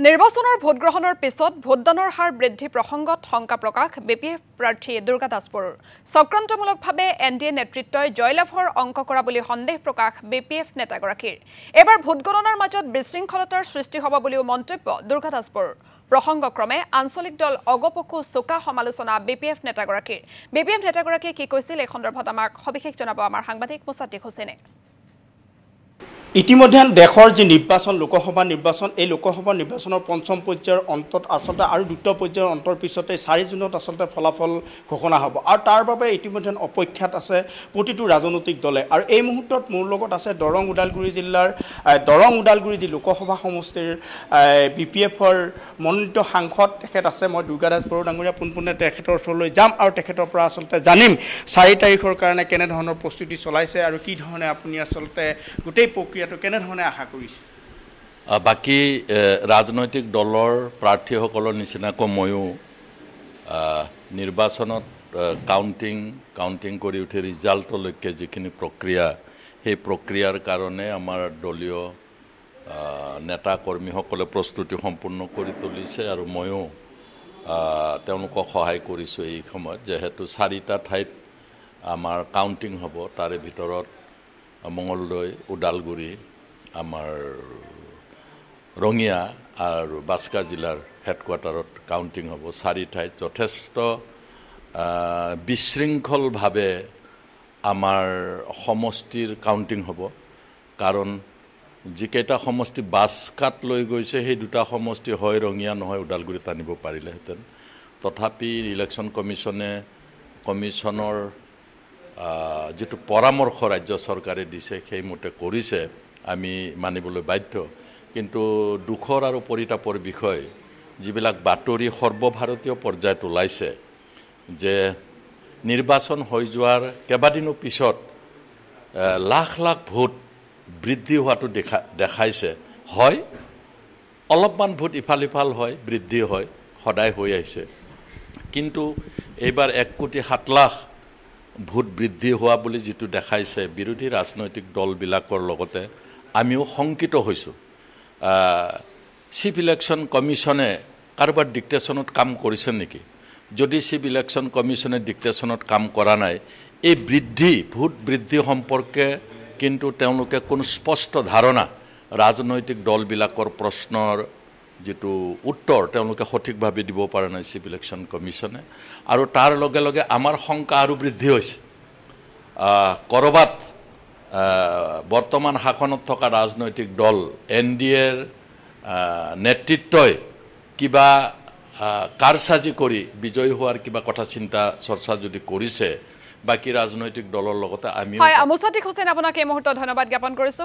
নিৰ্বাচনৰ ভোটগ্ৰহণৰ পিছত ভোটদানৰ হাৰ বৃদ্ধি প্ৰসংগত শংকা প্ৰকাশ বিপিএফ প্ৰাৰ্থী দুৰ্গা দাসবৰুৰ চক্ৰান্তমূলকভাৱে এনডিএ নেতৃত্বই জয়লাভৰ অংক কৰা বুলি সন্দেহ প্ৰকাশ বিপিএফ নেতাগৰাকীৰ এবাৰ ভোটগণনাৰ মাজত বিশৃংখলতাৰ সৃষ্টি হ'ব বুলিও মন্তব্য দুৰ্গা দাসবৰুৰ প্ৰসংগক্ৰমে আঞ্চলিক দল অগপকু চোকা সমালোচনা বিপিএফ নেতাগৰাকীয়ে কি কৈছিল এই সন্দৰ্ভত আমাক সবিশেষ জনাব আমাৰ সাংবাদিক মুছাদ্দিক হুছেইনে। ইতিমধ্যে দেশৰ যে নিৰ্বাচন লোকসভা নিৰ্বাচন এই লোকসভা নিৰ্বাচনৰ পঞ্চম পৰ্যায়ৰ অন্তত আচলতে আৰু দ্বিতীয় পৰ্যায়ৰ অন্তৰ পিছতে 4 জুনত আচলতে ফলাফল ঘোষণা হ'ব আৰু তাৰ বাবে ইতিমধ্যে অপেক্ষাত আছে প্ৰতিটো ৰাজনৈতিক দলে আৰু এই মুহূৰ্তত মোৰ লগত আছে দৰং ওদালগুৰি জিলাৰ যি লোকসভা সমষ্টিৰ বিপিএফৰ মনোনীত সাংসদ তেখেত আছে মই দুৰ্গা দাসবৰু ডাঙৰীয়া পোনপোনে তেখেতৰ ওচৰলৈ যাম আৰু তেখেতৰ পৰা আচলতে জানিম 4 তাৰিখৰ কাৰণে কেনে ধৰণৰ প্ৰস্তুতি চলাইছে আৰু কি ধৰণে আপুনি আচলতে গোটেই প্ৰক্ৰিয়াটো কেনে ধৰণে আশা কৰিছে। বাকী ৰাজনৈতিক দলৰ প্ৰাৰ্থীসকলৰ নিচিনাকৈ ময়ো নিৰ্বাচনত কাউণ্টিং কৰি উঠি ৰিজাল্টলৈকে যিখিনি প্ৰক্ৰিয়া সেই প্ৰক্ৰিয়াৰ কাৰণে আমাৰ দলীয় নেতা কৰ্মীসকলে প্ৰস্তুতি সম্পূৰ্ণ কৰি তুলিছে আৰু ময়ো তেওঁলোকক সহায় কৰিছোঁ এই সময়ত যেহেতু 4টা ঠাইত আমাৰ কাউণ্টিং হ'ব তাৰে ভিতৰত মঙলদৈ ওদালগুৰি আমাৰ ৰঙিয়া আৰু বাস্কা জিলাৰ হেডকোৱাৰ্টাৰত কাউণ্টিং হ'ব 4 ঠাইত যথেষ্ট বিশৃংখলভাৱে আমাৰ সমষ্টিৰ কাউণ্টিং হ'ব কাৰণ যিকেইটা সমষ্টি বাস্কাত লৈ গৈছে সেই দুটা সমষ্টি হয় ৰঙিয়া নহয় ওদালগুৰিত আনিব পাৰিলেহেঁতেন তথাপি ইলেকশ্যন কমিশ্যনৰ যিটো পৰামৰ্শ ৰাজ্য চৰকাৰে দিছে সেইমতে কৰিছে আমি মানিবলৈ বাধ্য কিন্তু দুখৰ আৰু পৰিতাপৰ বিষয় যিবিলাক বাতৰি সৰ্বভাৰতীয় পৰ্যায়ত ওলাইছে যে নিৰ্বাচন হৈ যোৱাৰ কেইবাদিনো পিছত লাখ লাখ ভোট বৃদ্ধি হোৱাটো দেখাইছে হয় অলপমান ভোট ইফাল সিফাল হয় বৃদ্ধি হয় সদায় হৈ আহিছে কিন্তু এইবাৰ 1,07 লাখ ভোট বৃদ্ধি হোৱা বুলি যিটো দেখাইছে বিৰোধী ৰাজনৈতিক দলবিলাকৰ লগতে আমিও শংকিত হৈছোঁ চিফ ইলেকশ্যন কমিশ্যনে কাৰোবাৰ ডিক্টেশ্যনত কাম কৰিছে নেকি যদি চিফ ইলেকশ্যন কমিশ্যনে ডিক্টেশ্যনত কাম কৰা নাই এই ভোট বৃদ্ধি সম্পৰ্কে কিন্তু তেওঁলোকে কোনো স্পষ্ট ধাৰণা ৰাজনৈতিক দলবিলাকৰ প্ৰশ্নৰ যিটো উত্তৰ তেওঁলোকে সঠিকভাৱে দিব পৰা নাই চিফ ইলেকশ্যন কমিশ্যনে আৰু তাৰ লগে লগে আমাৰ শংকা আৰু বৃদ্ধি হৈছে কৰবাত বৰ্তমান শাসনত থকা ৰাজনৈতিক দল এনডিএৰ নেতৃত্বই কিবা কাৰসাজি কৰি বিজয়ী হোৱাৰ কিবা কথা চিন্তা চৰ্চা যদি কৰিছে বাকী ৰাজনৈতিক দলৰ লগতে আমি মুছাদ্দিক হুছেইন আপোনাক এই মুহূৰ্তত ধন্যবাদ জ্ঞাপন কৰিছোঁ।